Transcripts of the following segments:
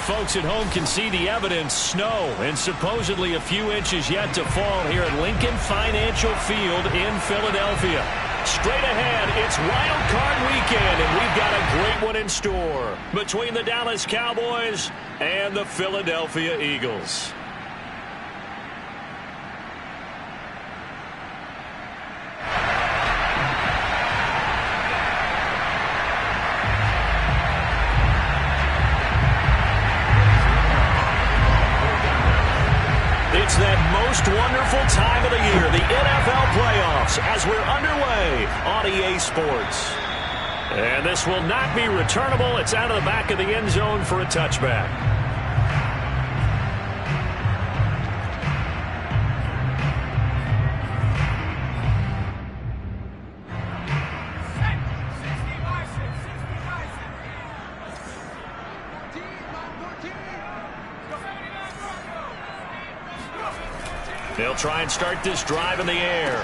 folks at home can see the evidence. Snow and supposedly a few inches yet to fall here at Lincoln Financial Field in Philadelphia. Straight ahead, it's Wild Card Weekend, and we've got a great one in store between the Dallas Cowboys and the Philadelphia Eagles. It's that most wonderful time of the year, the NFL playoffs, as we're underway on EA Sports. And this will not be returnable. It's out of the back of the end zone for a touchback. They'll try and start this drive in the air.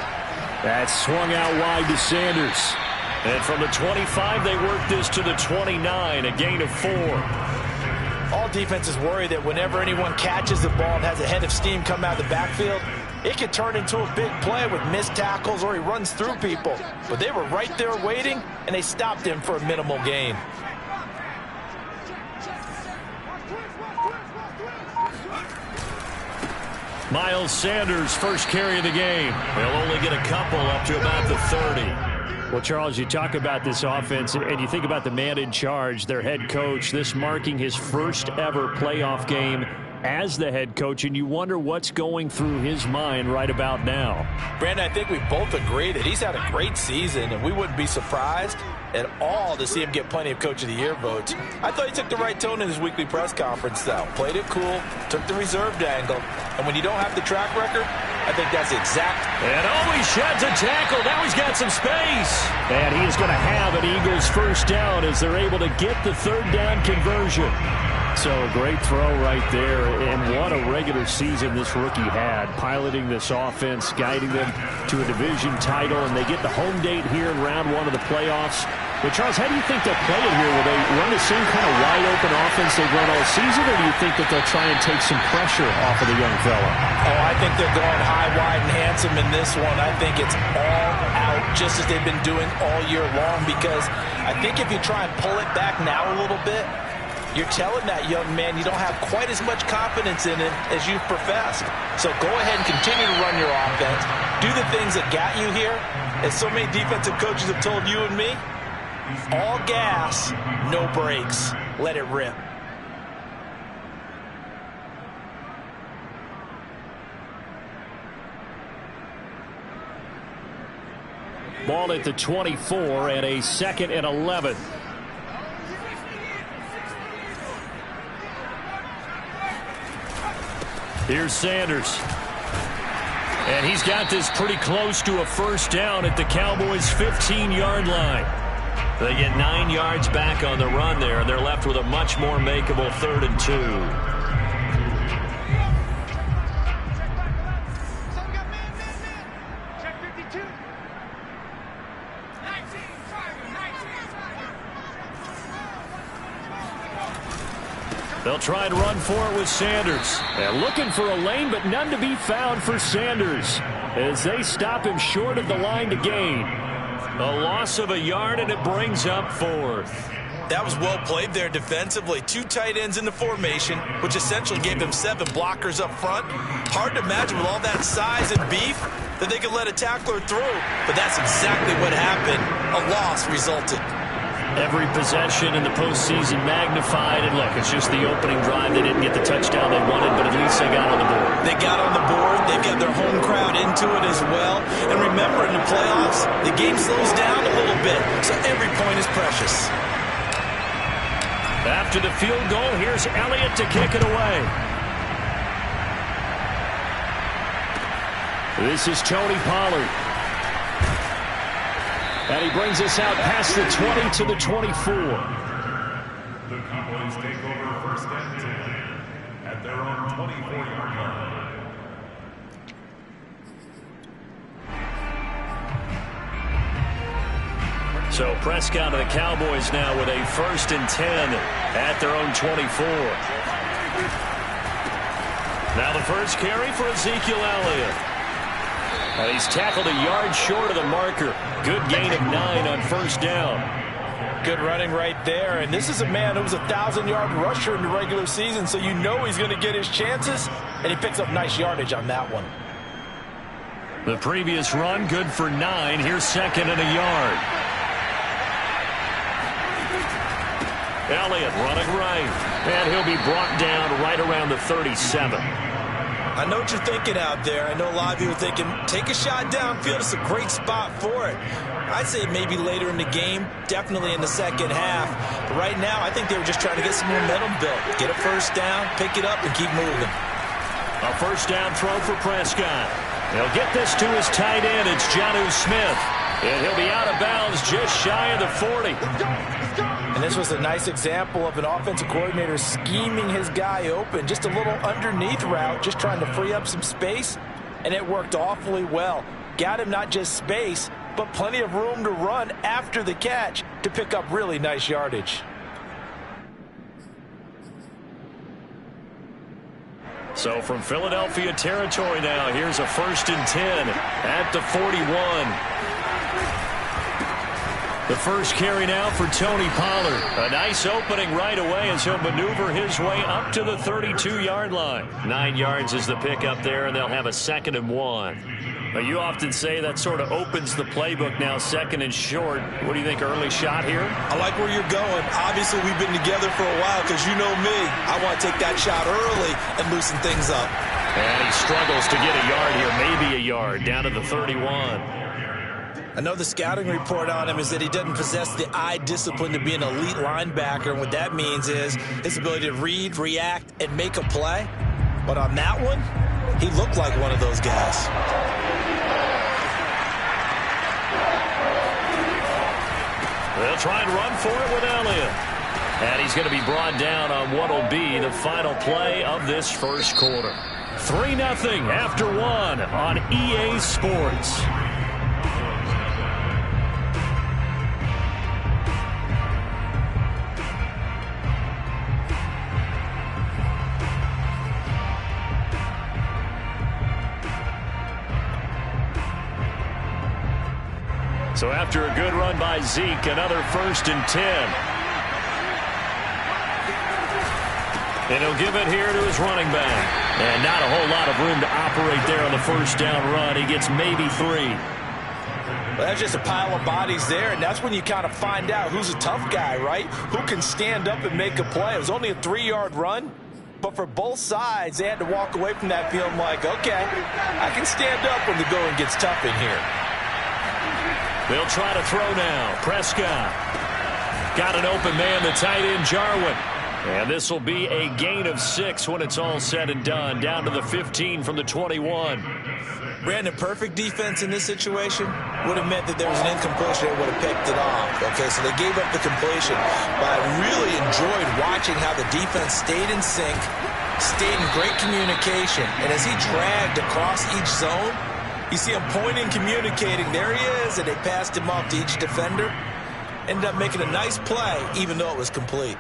That's swung out wide to Sanders. And from the 25, they work this to the 29, a gain of 4. All defenses worry that whenever anyone catches the ball and has a head of steam come out of the backfield, it could turn into a big play with missed tackles or he runs through people. But they were right there waiting, and they stopped him for a minimal gain. Miles Sanders, first carry of the game. They'll only get a couple up to about the 30. Well, Charles, you talk about this offense, and you think about the man in charge, their head coach, this marking his first ever playoff game as the head coach, and you wonder what's going through his mind right about now. Brandon, I think we both agree that he's had a great season, and we wouldn't be surprised at all to see him get plenty of Coach of the Year votes. I thought he took the right tone in his weekly press conference, though. Played it cool, took the reserved angle, and when you don't have the track record, I think that's exact. And he sheds a tackle. Now he's got some space. And he is going to have an Eagles first down as they're able to get the third down conversion. So great throw right there, and what a regular season this rookie had, piloting this offense, guiding them to a division title, and they get the home date here in round 1 of the playoffs. But Charles, how do you think they'll play it here? Will they run the same kind of wide-open offense they've run all season, or do you think that they'll try and take some pressure off of the young fella? Oh, I think they're going high, wide, and handsome in this one. I think it's all out, just as they've been doing all year long, because I think if you try and pull it back now a little bit, you're telling that young man you don't have quite as much confidence in it as you've professed. So go ahead and continue to run your offense. Do the things that got you here. As so many defensive coaches have told you and me, all gas, no brakes. Let it rip. Ball at the 24 and a 2nd and 11. Here's Sanders. And he's got this pretty close to a first down at the Cowboys' 15-yard line. They get 9 yards back on the run there, and they're left with a much more makeable 3rd and 2. They'll try and run for it with Sanders. They're looking for a lane, but none to be found for Sanders as they stop him short of the line to gain. A loss of a yard, and it brings up 4th. That was well played there defensively. 2 tight ends in the formation, which essentially gave them 7 blockers up front. Hard to imagine with all that size and beef that they could let a tackler through, but that's exactly what happened. A loss resulted. Every possession in the postseason magnified, and look, it's just the opening drive. They didn't get the touchdown they wanted, but at least they got on the board. They got on the board. They've got their home crowd into it as well. And remember, in the playoffs, the game slows down a little bit, so every point is precious. After the field goal, here's Elliott to kick it away. This is Tony Pollard. And he brings us out past the 20 to the 24. The Cowboys take over 1st and 10 at their own 24-yard line. So Prescott of the Cowboys now with a 1st and 10 at their own 24. Now the first carry for Ezekiel Elliott. And he's tackled a yard short of the marker. Good gain of 9 on first down. Good running right there. And this is a man who was a 1,000-yard rusher in the regular season, so you know he's going to get his chances. And he picks up nice yardage on that one. The previous run, good for 9. Here's second and a yard. Elliott running right. And he'll be brought down right around the 37. I know what you're thinking out there. I know a lot of you are thinking, take a shot downfield. It's a great spot for it. I'd say maybe later in the game, definitely in the second half. But right now, I think they were just trying to get some momentum built. Get a first down, pick it up, and keep moving. A first down throw for Prescott. He'll get this to his tight end. It's Jonnu Smith. And he'll be out of bounds just shy of the 40. And this was a nice example of an offensive coordinator scheming his guy open. Just a little underneath route, just trying to free up some space. And it worked awfully well. Got him not just space, but plenty of room to run after the catch to pick up really nice yardage. So from Philadelphia territory now, here's a 1st and 10 at the 41. The first carry now for Tony Pollard. A nice opening right away as he'll maneuver his way up to the 32-yard line. 9 yards is the pickup there, and they'll have a 2nd and 1. Now, you often say that sort of opens the playbook now, 2nd and short. What do you think, early shot here? I like where you're going. Obviously, we've been together for a while because you know me. I want to take that shot early and loosen things up. And he struggles to get a yard here, maybe a yard, down to the 31. I know the scouting report on him is that he doesn't possess the eye discipline to be an elite linebacker. And what that means is his ability to read, react, and make a play. But on that one, he looked like one of those guys. They'll try and run for it with Elliott. And he's going to be brought down on what will be the final play of this first quarter. 3-0 after 1 on EA Sports. So after a good run by Zeke, another 1st and 10. And he'll give it here to his running back. And not a whole lot of room to operate there on the first down run. He gets maybe 3. Well, that's just a pile of bodies there, and that's when you kind of find out who's a tough guy, right? Who can stand up and make a play. It was only a 3-yard run, but for both sides, they had to walk away from that feeling like, okay, I can stand up when the going gets tough in here. They'll try to throw now. Prescott got an open man, the tight end, Jarwin. And this will be a gain of 6 when it's all said and done. Down to the 15 from the 21. Brandon, perfect defense in this situation would have meant that there was an incompletion. They would have picked it off. Okay, so they gave up the completion. But I really enjoyed watching how the defense stayed in sync, stayed in great communication. And as he dragged across each zone, you see him pointing, communicating. There he is, and they passed him off to each defender. Ended up making a nice play, even though it was complete.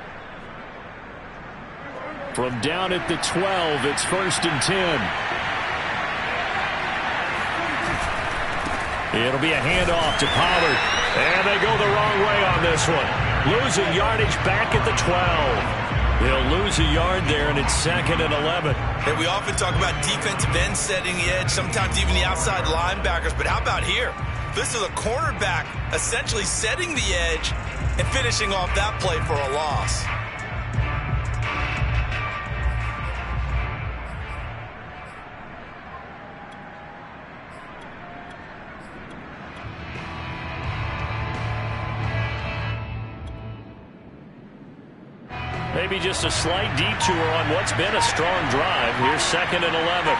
From down at the 12, it's 1st and 10. It'll be a handoff to Pollard. And they go the wrong way on this one. Losing yardage back at the 12. They'll lose a yard there, and it's 2nd and 11. And we often talk about defensive ends setting the edge, sometimes even the outside linebackers. But how about here? This is a cornerback essentially setting the edge and finishing off that play for a loss. Maybe just a slight detour on what's been a strong drive. Here's 2nd and 11.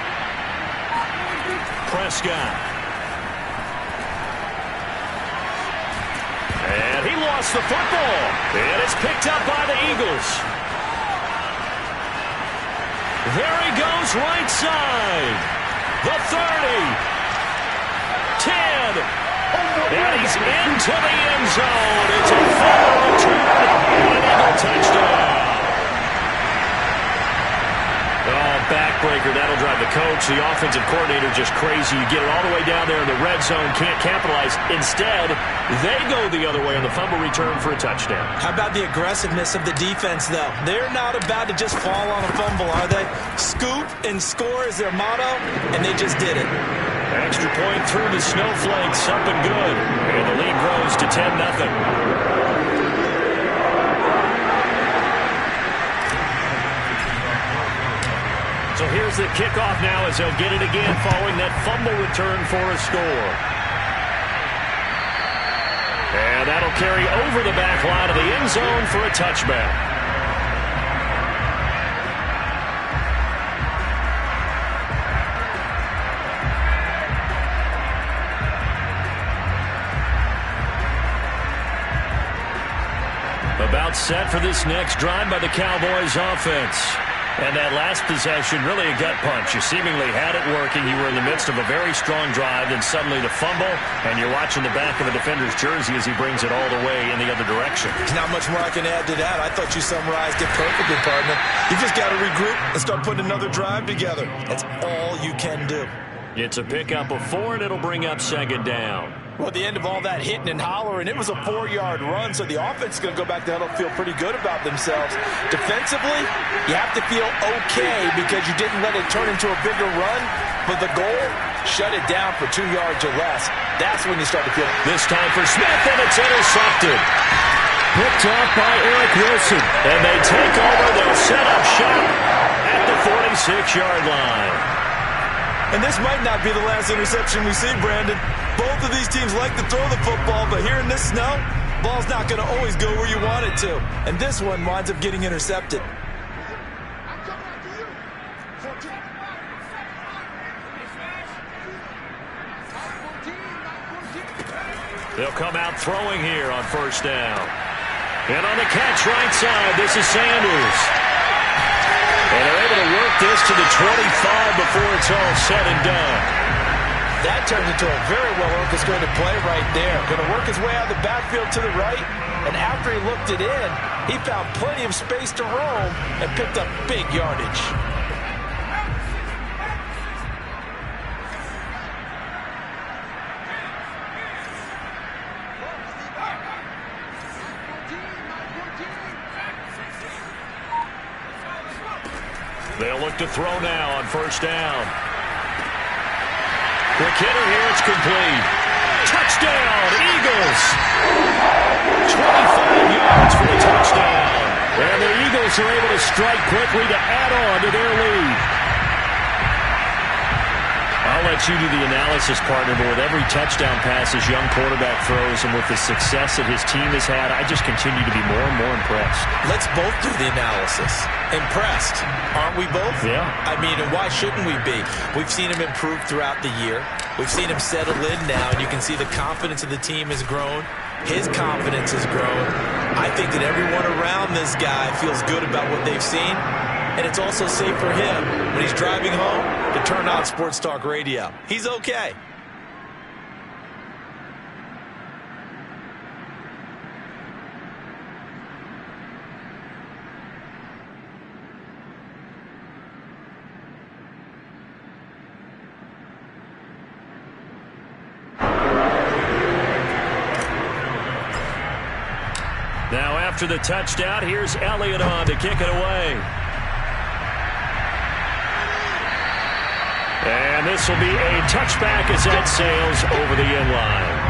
Prescott. And he lost the football. And it's picked up by the Eagles. There he goes right side. The 30. 10. And he's into the end zone. It's a fumble return and an Eagle touchdown. Oh, backbreaker backbreaker. That'll drive the coach, the offensive coordinator, just crazy. You get it all the way down there in the red zone, can't capitalize. Instead, they go the other way on the fumble return for a touchdown. How about the aggressiveness of the defense, though? They're not about to just fall on a fumble, are they? Scoop and score is their motto, and they just did it. Extra point through the snowflakes, up and good. And the lead grows to 10-0. So here's the kickoff now as they'll get it again following that fumble return for a score. And that'll carry over the back line of the end zone for a touchback. About set for this next drive by the Cowboys offense. And that last possession, really a gut punch. You seemingly had it working. You were in the midst of a very strong drive, then suddenly the fumble, and you're watching the back of a defender's jersey as he brings it all the way in the other direction. There's not much more I can add to that. I thought you summarized it perfectly, partner. You just got to regroup and start putting another drive together. That's all you can do. It's a pickup of 4, and it'll bring up second down. Well, at the end of all that hitting and hollering, it was a 4-yard run, so the offense is going to go back to huddle, feel pretty good about themselves. Defensively, you have to feel okay because you didn't let it turn into a bigger run, but the goal, shut it down for 2 yards or less. That's when you start to feel it. This time for Smith, and it's intercepted. Picked off by Eric Wilson, and they take over. They'll set up shop at the 46-yard line. And this might not be the last interception we see, Brandon. Both of these teams like to throw the football, but here in this snow, ball's not going to always go where you want it to. And this one winds up getting intercepted. They'll come out throwing here on first down. And on the catch right side, this is Sanders. And they're able to work this to the 25 before it's all said and done. That turned into a very well-orchestrated play right there. Going to work his way out of the backfield to the right, and after he looked it in, he found plenty of space to roam and picked up big yardage. They'll look to throw now on first down. Quick hitter here, it's complete. Touchdown, Eagles! 25 yards for the touchdown. And the Eagles are able to strike quickly to add on to their lead. I'll let you do the analysis, partner, but with every touchdown pass his young quarterback throws and with the success that his team has had, I just continue to be more and more impressed. Let's both do the analysis. Impressed, aren't we both? Yeah. I mean, and why shouldn't we be? We've seen him improve throughout the year. We've seen him settle in now, and you can see the confidence of the team has grown. His confidence has grown. I think that everyone around this guy feels good about what they've seen, and it's also safe for him when he's driving home to turn on Sports Talk Radio. He's okay. Now after the touchdown, here's Elliott on to kick it away. And this will be a touchback as that sails over the end line.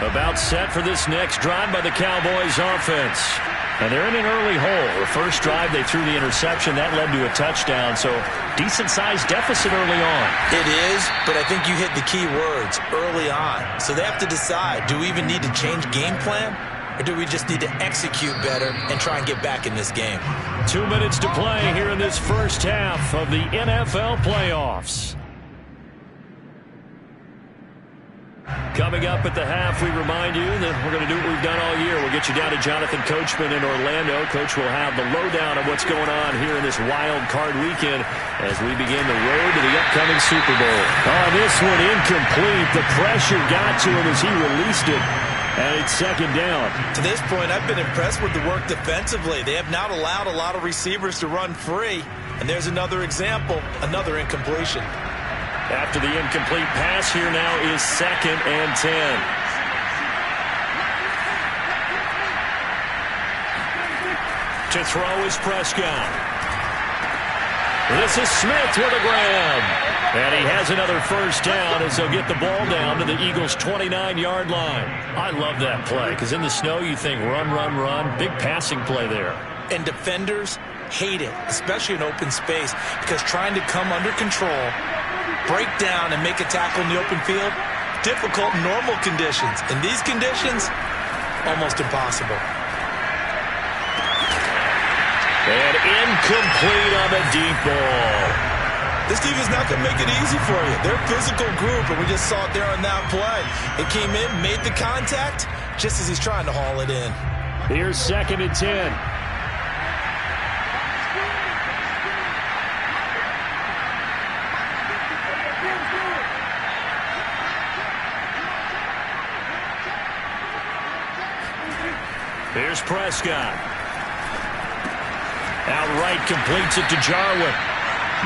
About set for this next drive by the Cowboys offense. And they're in an early hole. The first drive, they threw the interception. That led to a touchdown, so decent-sized deficit early on. It is, but I think you hit the key words, early on. So they have to decide, do we even need to change game plan, or do we just need to execute better and try and get back in this game? 2 minutes to play here in this first half of the NFL playoffs. Coming Coming up at the half, we remind you that we're going to do what we've done all year. We'll get you down to Jonathan Coachman in Orlando. Coach will have the lowdown of what's going on here in this wild card weekend as we begin the road to the upcoming Super Bowl. Oh, this one incomplete. The pressure got to him as he released it. And it's second down. To this point, I've been impressed with the work defensively. They have not allowed a lot of receivers to run free. And there's another example, another incompletion. After the incomplete pass, here now is 2nd and 10. To throw is Prescott. This is Smith with a grab. And he has another first down as they'll get the ball down to the Eagles' 29-yard line. I love that play because in the snow you think run, run, run. Big passing play there. And defenders hate it, especially in open space, because trying to come under control, break down, and make a tackle in the open field, difficult in normal conditions. In these conditions, almost impossible. And incomplete on the deep ball. This team is not going to make it easy for you. They're a physical group, and we just saw it there on that play. It came in, made the contact, just as he's trying to haul it in. Here's 2nd and 10. Here's Prescott. Outright completes it to Jarwin.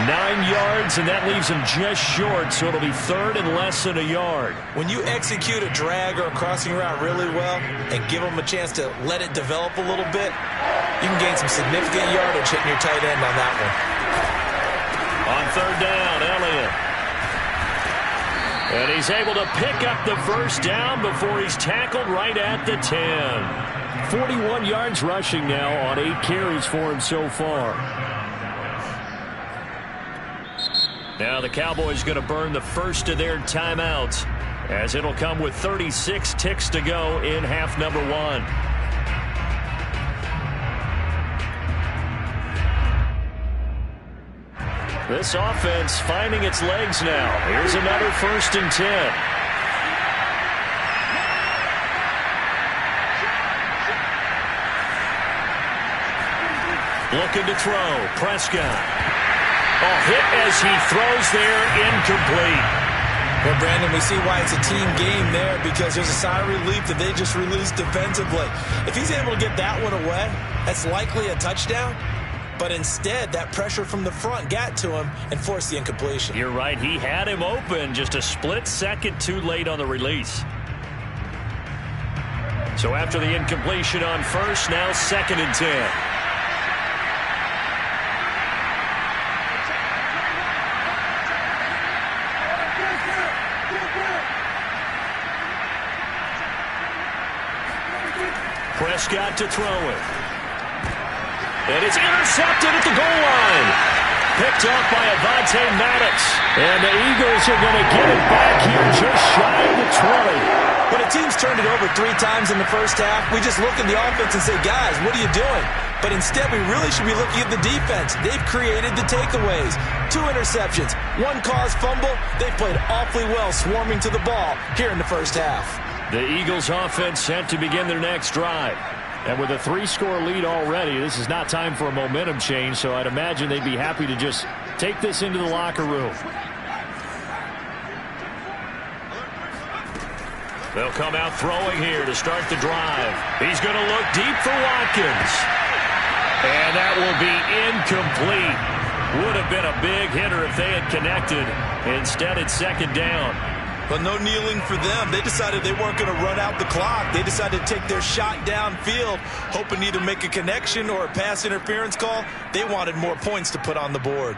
9 yards, and that leaves him just short, so it'll be 3rd and less than a yard. When you execute a drag or a crossing route really well and give them a chance to let it develop a little bit, you can gain some significant yardage hitting your tight end on that one. On 3rd down, Elliott. And he's able to pick up the first down before he's tackled right at the 10. 41 yards rushing now on 8 carries for him so far. Now the Cowboys going to burn the first of their timeouts as it'll come with 36 ticks to go in half number 1. This offense finding its legs now. Here's another 1st and 10. Looking to throw. Prescott. Oh, hit as he throws there, incomplete. Well, Brandon, we see why it's a team game there, because there's a sigh of relief that they just released defensively. If he's able to get that one away, that's likely a touchdown. But instead, that pressure from the front got to him and forced the incompletion. You're right. He had him open, just a split second too late on the release. So after the incompletion on 1st, now 2nd and 10. Prescott to throw it. And it's intercepted at the goal line. Picked off by Avonte Maddox. And the Eagles are going to get it back here just shy of the 20. When a team's turned it over 3 times in the first half, we just look at the offense and say, guys, what are you doing? But instead, we really should be looking at the defense. They've created the takeaways. 2 interceptions, 1 caused fumble. They played awfully well swarming to the ball here in the first half. The Eagles offense set to begin their next drive. And with a 3-score lead already, this is not time for a momentum change, so I'd imagine they'd be happy to just take this into the locker room. They'll come out throwing here to start the drive. He's going to look deep for Watkins. And that will be incomplete. Would have been a big hitter if they had connected. Instead, it's 2nd down. But no kneeling for them. They decided they weren't going to run out the clock. They decided to take their shot downfield, hoping to either make a connection or a pass interference call. They wanted more points to put on the board.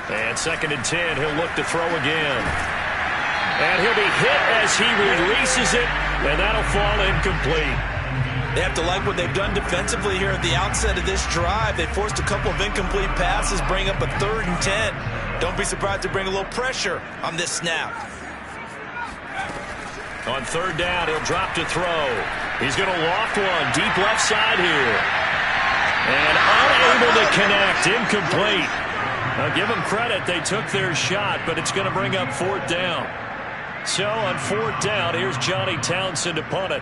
And 2nd and 10, he'll look to throw again. And he'll be hit as he releases it, and that'll fall incomplete. They have to like what they've done defensively here at the outset of this drive. They forced a couple of incomplete passes, bring up a 3rd and 10. Don't be surprised to bring a little pressure on this snap. On third down, he'll drop to throw. He's going to loft one deep left side here. And unable to connect. Incomplete. Now give them credit. They took their shot, but it's going to bring up fourth down. So on fourth down, here's Johnny Townsend to punt it.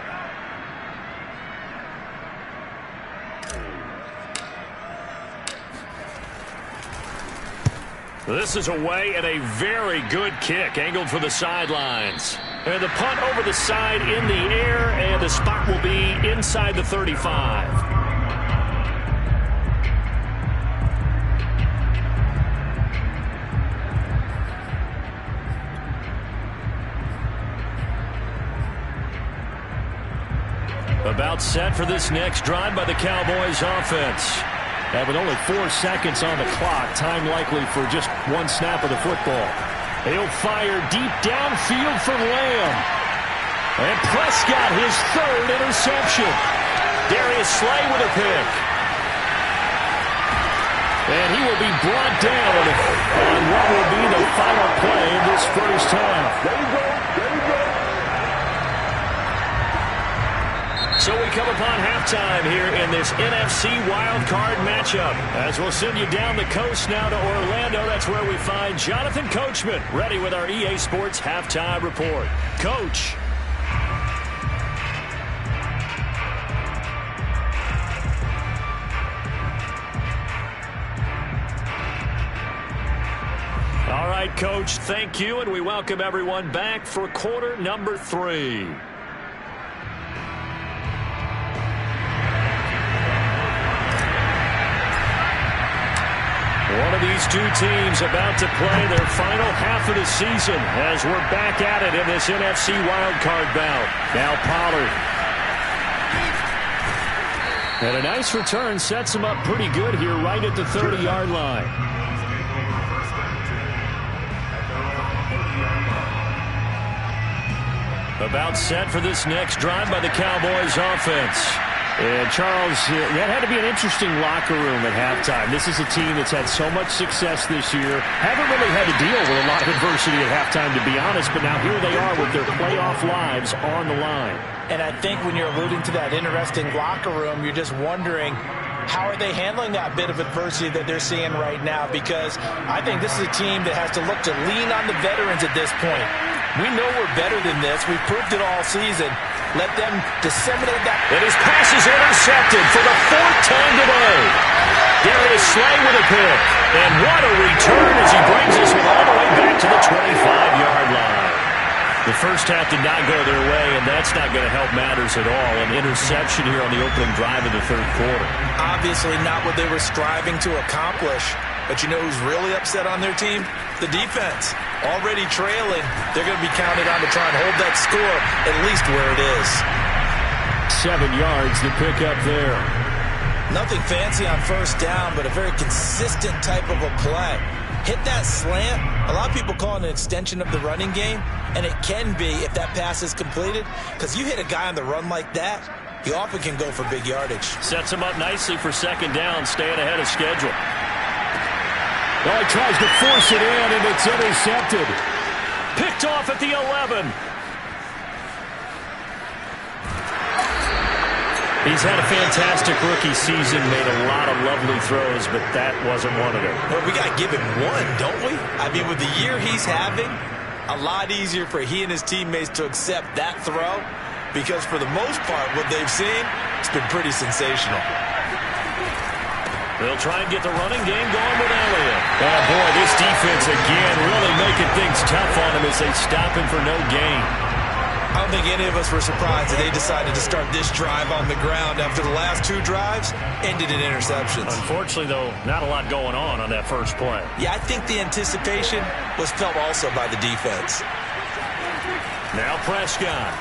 This is away and a very good kick angled for the sidelines. And the punt over the side in the air, and the spot will be inside the 35. About set for this next drive by the Cowboys offense. And with only 4 seconds on the clock, time likely for just one snap of the football. He'll fire deep downfield for Lamb. And Prescott, his third interception. Darius Slay with a pick. And he will be brought down on what will be the final play of this first half. There you go. There you go. So we come upon halftime here in this NFC wildcard matchup. As we'll send you down the coast now to Orlando. That's where we find Jonathan Coachman ready with our EA Sports halftime report. Coach. All right, Coach, thank you, and we welcome everyone back for quarter number 3. One of these two teams about to play their final half of the season as we're back at it in this NFC wildcard bout. Now Pollard. And a nice return sets him up pretty good here right at the 30-yard line. About set for this next drive by the Cowboys offense. And, Charles, that had to be an interesting locker room at halftime. This is a team that's had so much success this year. Haven't really had to deal with a lot of adversity at halftime, to be honest, but now here they are with their playoff lives on the line. And I think when you're alluding to that interesting locker room, you're just wondering, how are they handling that bit of adversity that they're seeing right now? Because I think this is a team that has to look to lean on the veterans at this point. We know we're better than this. We've proved it all season. Let them disseminate that. And his pass is intercepted for the 4th time today. Darius Slay with a pick. And what a return as he brings us all the way back to the 25-yard line. The first half did not go their way, and that's not going to help matters at all. An interception here on the opening drive of the third quarter. Obviously not what they were striving to accomplish. But you know who's really upset on their team? The defense. Already trailing, they're going to be counted on to try and hold that score at least where it is. 7 yards to pick up there. Nothing fancy on first down, but a very consistent type of a play. Hit that slant. A lot of people call it an extension of the running game, and it can be if that pass is completed, because you hit a guy on the run like that, he often can go for big yardage. Sets him up nicely for second down, staying ahead of schedule. Well, he tries to force it in, and it's intercepted. Picked off at the 11. He's had a fantastic rookie season, made a lot of lovely throws, but that wasn't one of them. Well, we got to give him one, don't we? I mean, with the year he's having, a lot easier for he and his teammates to accept that throw, because for the most part, what they've seen, it's been pretty sensational. They'll try and get the running game going with Elliott. Oh, boy, this defense again really making things tough on him as they stop him for no gain. I don't think any of us were surprised that they decided to start this drive on the ground after the last 2 drives ended in interceptions. Unfortunately, though, not a lot going on that first play. Yeah, I think the anticipation was felt also by the defense. Now Prescott.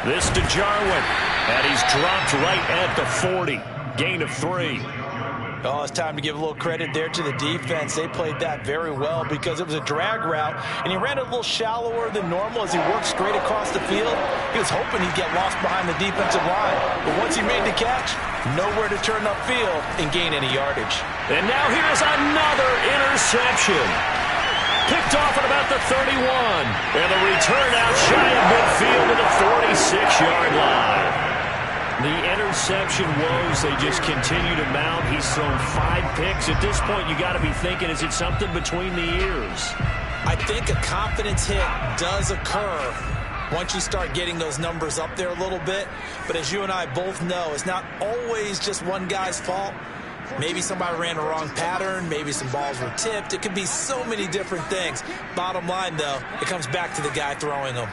This to Jarwin. And he's dropped right at the 40. Gain of 3. Oh, it's time to give a little credit there to the defense. They played that very well because it was a drag route, and he ran it a little shallower than normal as he worked straight across the field. He was hoping he'd get lost behind the defensive line, but once he made the catch, nowhere to turn upfield and gain any yardage. And now here's another interception. picked off at about the 31. And the return out shy of midfield to the 46-yard line. The interception woes, they just continue to mount. He's thrown 5 picks. At this point, you got to be thinking, is it something between the ears? I think a confidence hit does occur once you start getting those numbers up there a little bit. But as you and I both know, it's not always just one guy's fault. Maybe somebody ran a wrong pattern. Maybe some balls were tipped. It could be so many different things. Bottom line, though, it comes back to the guy throwing them.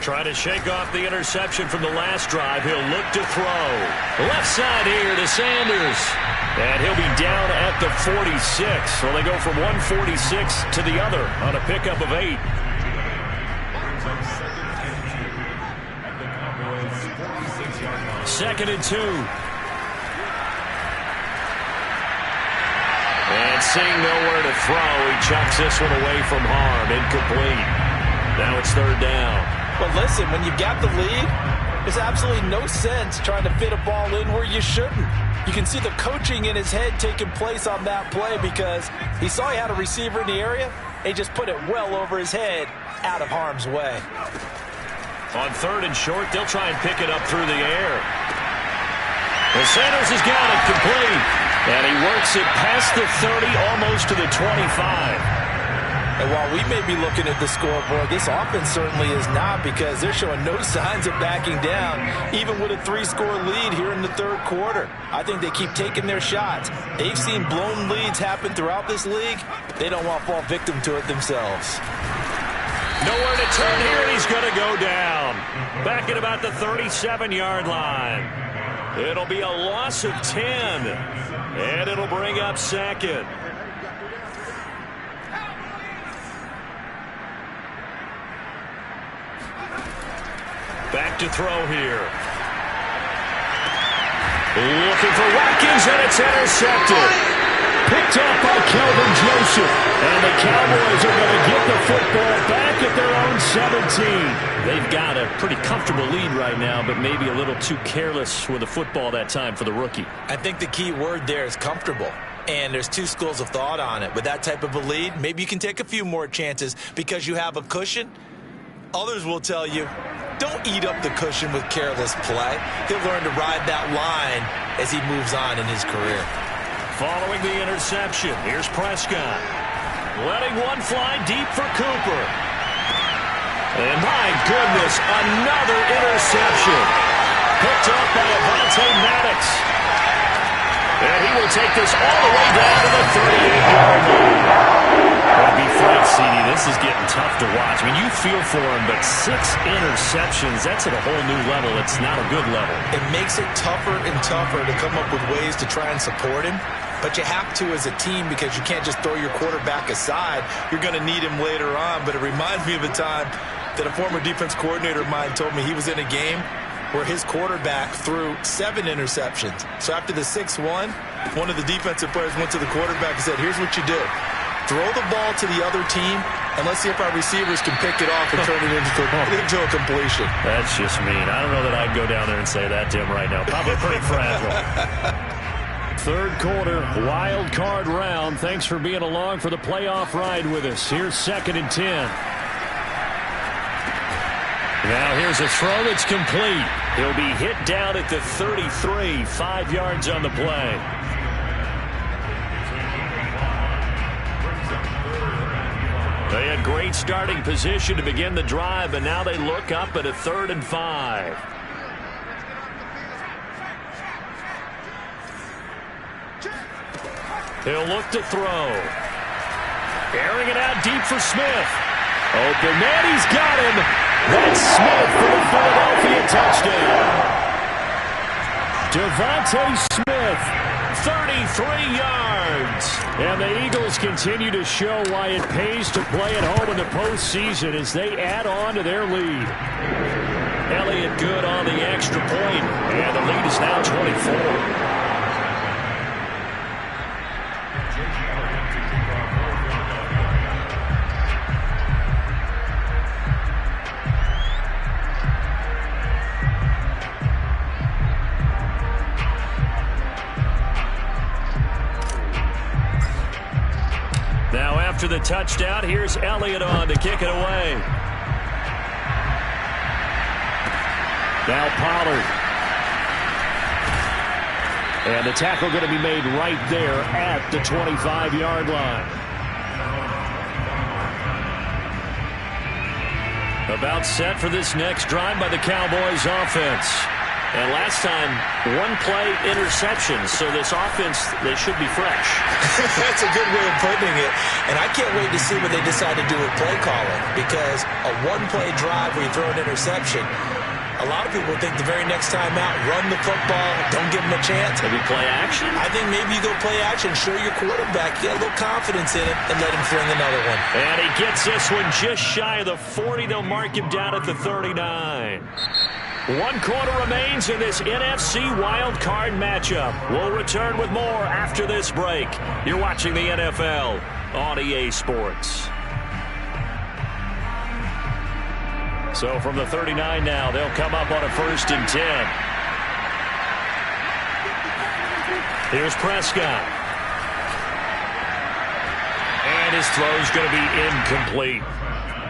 Trying to shake off the interception from the last drive. He'll look to throw. Left side here to Sanders. And he'll be down at the 46. Well, they go from 146 to the other on a pickup of 8. Second and 2. And seeing nowhere to throw, he chucks this one away from harm. Incomplete. Now it's third down. But listen, when you've got the lead, there's absolutely no sense trying to fit a ball in where you shouldn't. You can see the coaching in his head taking place on that play because he saw he had a receiver in the area. He just put it well over his head out of harm's way. On third and short, they'll try and pick it up through the air. Well, Sanders has got it complete. And he works it past the 30, almost to the 25. And while we may be looking at the scoreboard, this offense certainly is not, because they're showing no signs of backing down, even with a 3-score lead here in the third quarter. I think they keep taking their shots. They've seen blown leads happen throughout this league. They don't want to fall victim to it themselves. Nowhere to turn here, and he's going to go down. Back at about the 37-yard line. It'll be a loss of 10, and it'll bring up second. Back to throw here. Looking for Watkins, and it's intercepted. Picked off by Kelvin Joseph. And the Cowboys are going to get the football back at their own 17. They've got a pretty comfortable lead right now, but maybe a little too careless with the football that time for the rookie. I think the key word there is comfortable. And there's 2 schools of thought on it. With that type of a lead, maybe you can take a few more chances because you have a cushion. Others will tell you, don't eat up the cushion with careless play. He'll learn to ride that line as he moves on in his career. Following the interception, here's Prescott. Letting one fly deep for Cooper. And my goodness, another interception. Picked up by Avonte Maddox. And he will take this all the way down to the 38-yard line. To be frank, CD, this is getting tough to watch. I mean, you feel for him, but 6 interceptions, that's at a whole new level. It's not a good level. It makes it tougher and tougher to come up with ways to try and support him. But you have to as a team, because you can't just throw your quarterback aside. You're going to need him later on. But it reminds me of a time that a former defense coordinator of mine told me he was in a game where his quarterback threw 7 interceptions. So after the 6th one of the defensive players went to the quarterback and said, here's what you do. Throw the ball to the other team, and let's see if our receivers can pick it off and turn it into a completion. That's just mean. I don't know that I'd go down there and say that to him right now. Probably pretty fragile. Third quarter, wild card round. Thanks for being along for the playoff ride with us. Here's 2nd and 10. Now here's a throw that's complete. He'll be hit down at the 33, 5 yards on the play. They had great starting position to begin the drive, but now they look up at a 3rd and 5. He'll look to throw. Airing it out deep for Smith. Open man, he's got him. That's Smith for the Philadelphia touchdown. Devontae Smith, 33 yards. And the Eagles continue to show why it pays to play at home in the postseason as they add on to their lead. Elliott good on the extra point, and the lead is now 24. Now after the touchdown, here's Elliott on to kick it away. Now Pollard. And the tackle going to be made right there at the 25-yard line. About set for this next drive by the Cowboys offense. And last time, one-play interception. So this offense, they should be fresh. That's a good way of putting it. And I can't wait to see what they decide to do with play calling. Because a one-play drive where you throw an interception, a lot of people think the very next time out, run the football, don't give them a chance. Maybe play action? I think maybe you go play action, show your quarterback, get a little confidence in it, and let him fling another one. And he gets this one just shy of the 40. They'll mark him down at the 39. 1 quarter remains in this NFC Wild Card matchup. We'll return with more after this break. You're watching the NFL on EA Sports. So from the 39 now, they'll come up on a 1st and 10. Here's Prescott. And his throw's going to be incomplete.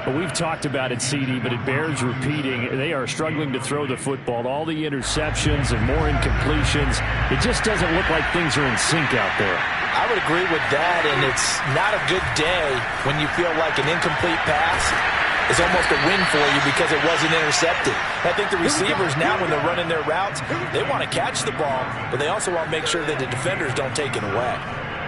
Well, we've talked about it, CD, but it bears repeating. They are struggling to throw the football. All the interceptions and more incompletions. It just doesn't look like things are in sync out there. I would agree with that, and it's not a good day when you feel like an incomplete pass is almost a win for you because it wasn't intercepted. I think the receivers now, when they're running their routes, they want to catch the ball, but they also want to make sure that the defenders don't take it away.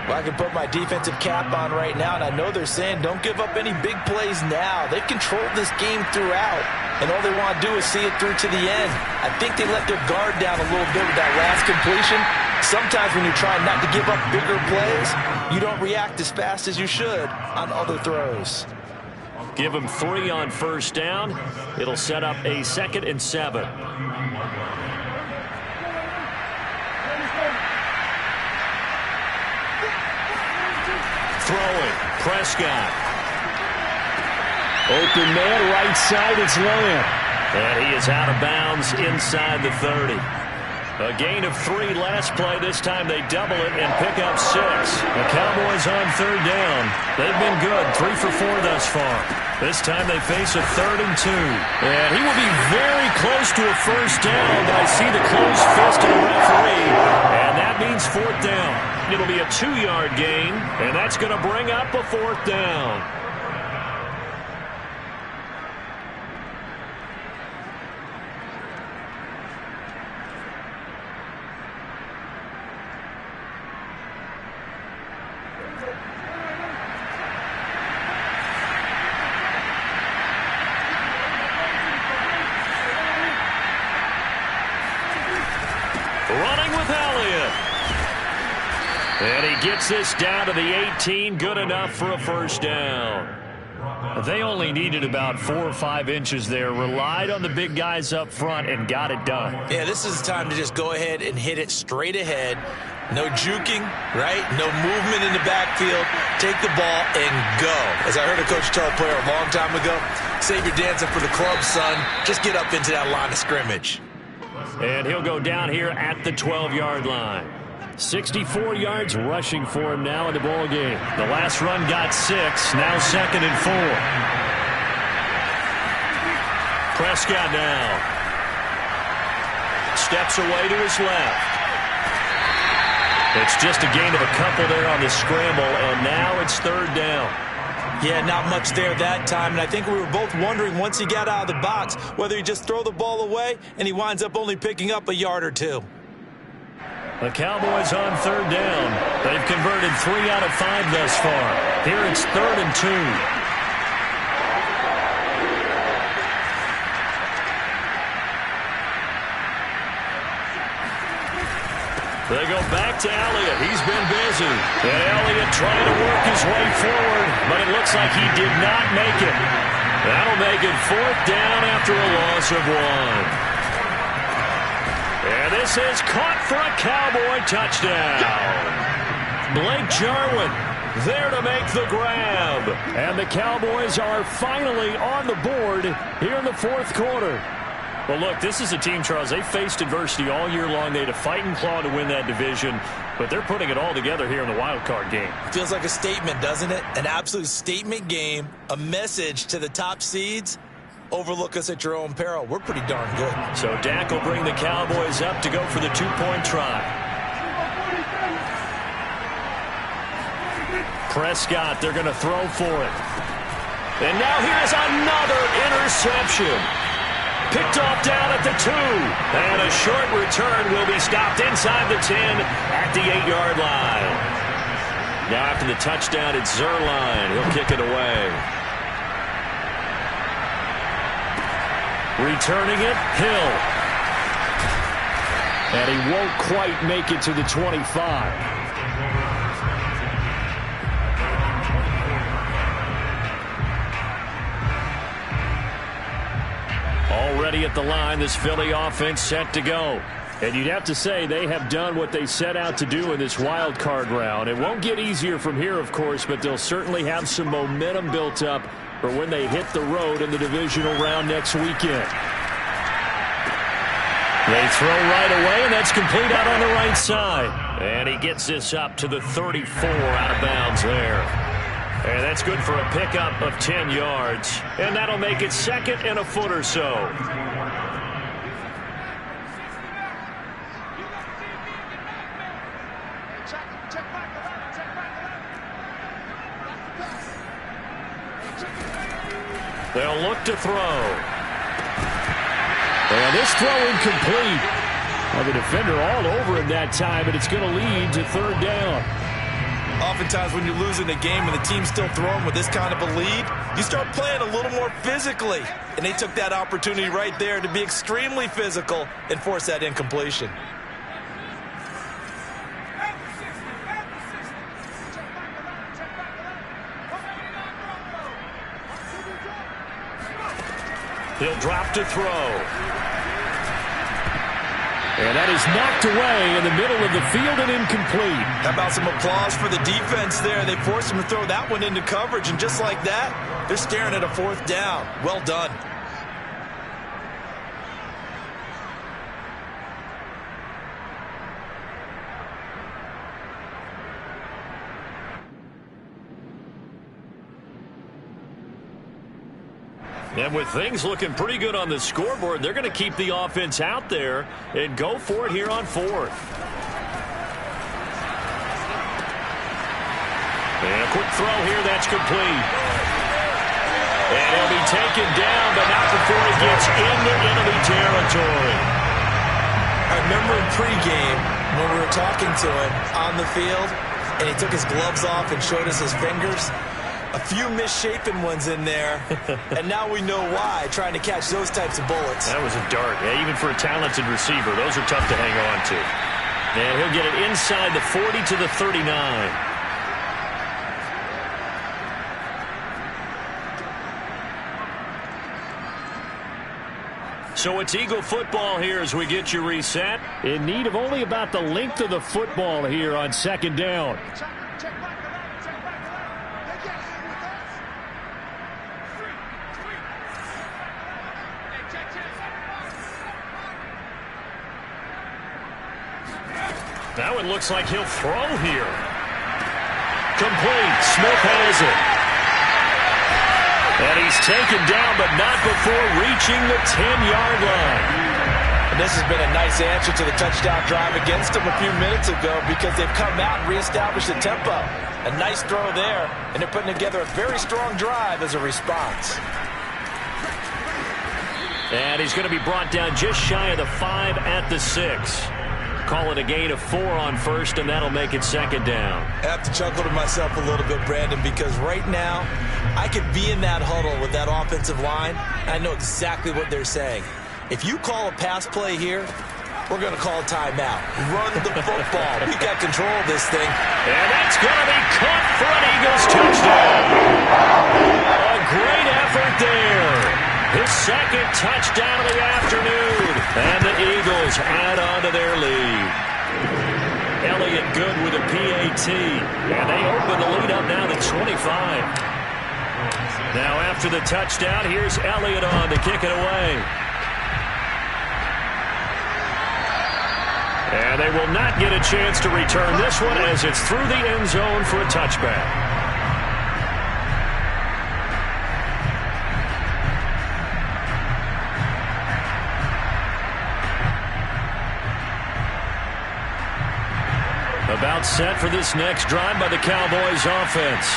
Well, I can put my defensive cap on right now, and I know they're saying don't give up any big plays now. They've controlled this game throughout, and all they want to do is see it through to the end. I think they let their guard down a little bit with that last completion. Sometimes when you're trying not to give up bigger plays, you don't react as fast as you should on other throws. Give him 3 on 1st down. It'll set up a 2nd and 7. Throwing, Prescott. Open man, right side, it's Lamb. And he is out of bounds inside the 30. A gain of 3 last play. This time they double it and pick up 6. The Cowboys on 3rd down. They've been good, 3 for 4 thus far. This time they face a 3rd and 2. And he will be very close to a 1st down, but I see the closed fist of the referee. And that means 4th down. It'll be a 2-yard gain, and that's going to bring up a 4th down. Running with Elliott. And he gets this down to the 18. Good enough for a 1st down. They only needed about 4 or 5 inches there. Relied on the big guys up front and got it done. Yeah, this is the time to just go ahead and hit it straight ahead. No juking, right? No movement in the backfield. Take the ball and go. As I heard a coach tell a player a long time ago, save your dancing for the club, son. Just get up into that line of scrimmage. And he'll go down here at the 12-yard line. 64 yards rushing for him now in the ball game. The last run got 6. Now 2nd and 4. Prescott now. Steps away to his left. It's just a gain of a couple there on the scramble, and now it's 3rd down. Yeah, not much there that time, and I think we were both wondering once he got out of the box whether he just throw the ball away and he winds up only picking up a yard or 2. The Cowboys on 3rd down. They've converted 3 out of 5 thus far. Here it's 3rd and 2. They go back to Elliott. He's been busy. And Elliott trying to work his way forward, but it looks like he did not make it. That'll make it 4th down after a loss of 1. And this is caught for a Cowboy touchdown. Blake Jarwin there to make the grab. And the Cowboys are finally on the board here in the 4th quarter. Well, look, this is a team, Charles, they faced adversity all year long. They had to fight and claw to win that division, but they're putting it all together here in the wild card game. Feels like a statement, doesn't it? An absolute statement game, a message to the top seeds. Overlook us at your own peril. We're pretty darn good. So Dak will bring the Cowboys up to go for the two-point try. Prescott, they're going to throw for it. And now here's another interception. Picked off down at the 2. And a short return will be stopped inside the 10 at the 8-yard line. Now after the touchdown, it's Zerline. He'll kick it away. Returning it, Hill. And he won't quite make it to the 25. Already at the line, this Philly offense set to go. And you'd have to say they have done what they set out to do in this wild card round. It won't get easier from here, of course, but they'll certainly have some momentum built up for when they hit the road in the divisional round next weekend. They throw right away, and that's complete out on the right side. And he gets this up to the 34 out of bounds there. And that's good for a pickup of 10 yards. And that'll make it second and a foot or so. They'll look to throw. And this throw incomplete. Well, the defender all over him that time, but it's going to lead to third down. Oftentimes when you're losing a game and the team's still throwing with this kind of a lead, you start playing a little more physically. And they took that opportunity right there to be extremely physical and force that incompletion. He'll drop to throw. And that is knocked away in the middle of the field and incomplete. How about some applause for the defense there? They forced him to throw that one into coverage, and just like that, they're staring at a fourth down. Well done. And with things looking pretty good on the scoreboard, they're going to keep the offense out there and go for it here on fourth. And a quick throw here, that's complete. And he'll be taken down, but not before he gets into enemy territory. I remember in pregame when we were talking to him on the field, and he took his gloves off and showed us his fingers. A few misshapen ones in there, and now we know why, trying to catch those types of bullets. That was a dart. Yeah, even for a talented receiver, those are tough to hang on to. And he'll get it inside the 40 to the 39. So it's Eagle football here as we get you reset. In need of only about the length of the football here on second down. Now it looks like he'll throw here. Complete. Smith has it. And he's taken down, but not before reaching the 10-yard line. And this has been a nice answer to the touchdown drive against them a few minutes ago because they've come out and reestablished the tempo. A nice throw there, and they're putting together a very strong drive as a response. And he's going to be brought down just shy of the 5 at the 6. Call it a gain of 4 on first, and that'll make it second down. I have to chuckle to myself a little bit, Brandon, because right now I could be in that huddle with that offensive line, and I know exactly what they're saying. If you call a pass play here, we're going to call a timeout. Run the football. We got control of this thing. And that's going to be caught for an Eagles touchdown. A great effort there. His second touchdown of the afternoon. And the Eagles add on to their lead. Elliott good with a PAT. And they open the lead up now to 25. Now after the touchdown, here's Elliott on to kick it away. And they will not get a chance to return this one as it's through the end zone for a touchback. About set for this next drive by the Cowboys offense.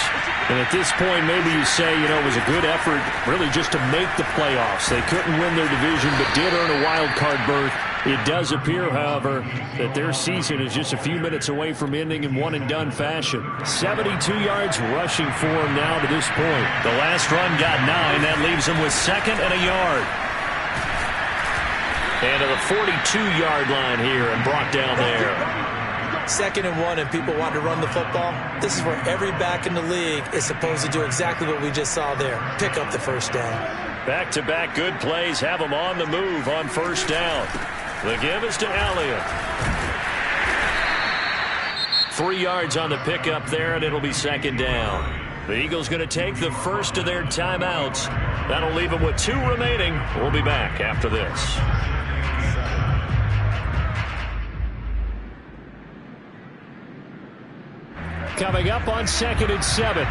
And at this point, maybe you say, it was a good effort really just to make the playoffs. They couldn't win their division but did earn a wild card berth. It does appear, however, that their season is just a few minutes away from ending in one-and-done fashion. 72 yards rushing for them now to this point. The last run got 9. That leaves them with 2nd and a yard. And to the 42-yard line here and brought down there. 2nd and 1 and people want to run the football. This is where every back in the league is supposed to do exactly what we just saw there. Pick up the first down. Back-to-back good plays have them on the move on first down. The give is to Elliott. 3 yards on the pickup there, and it'll be 2nd down. The Eagles going to take the first of their timeouts. That'll leave them with 2 remaining. We'll be back after this. Coming up on 2nd and 7.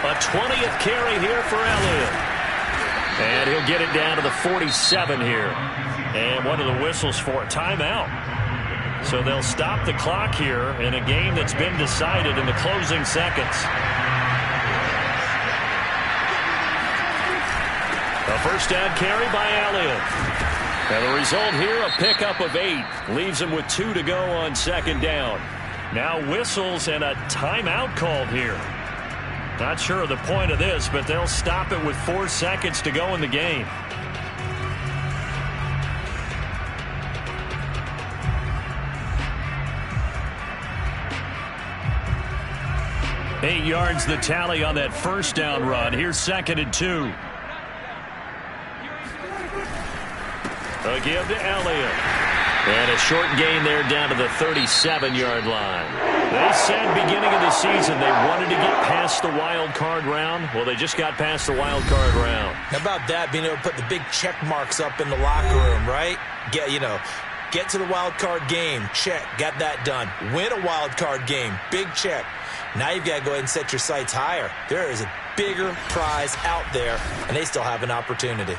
A 20th carry here for Elliott. And he'll get it down to the 47 here. And one of the whistles for a timeout. So they'll stop the clock here in a game that's been decided in the closing seconds. A first down carry by Elliott. And the result here, a pickup of 8. Leaves them with 2 to go on 2nd down. Now whistles and a timeout called here. Not sure of the point of this, but they'll stop it with 4 seconds to go in the game. Eight yards the tally on that first down run. Here's 2nd and 2. A give to Elliott. And a short gain there down to the 37-yard line. They said beginning of the season they wanted to get past the wild card round. Well, they just got past the wild card round. How about that, being able to put the big check marks up in the locker room, right? Get to the wild card game. Check. Got that done. Win a wild card game. Big check. Now you've got to go ahead and set your sights higher. There is a bigger prize out there, and they still have an opportunity.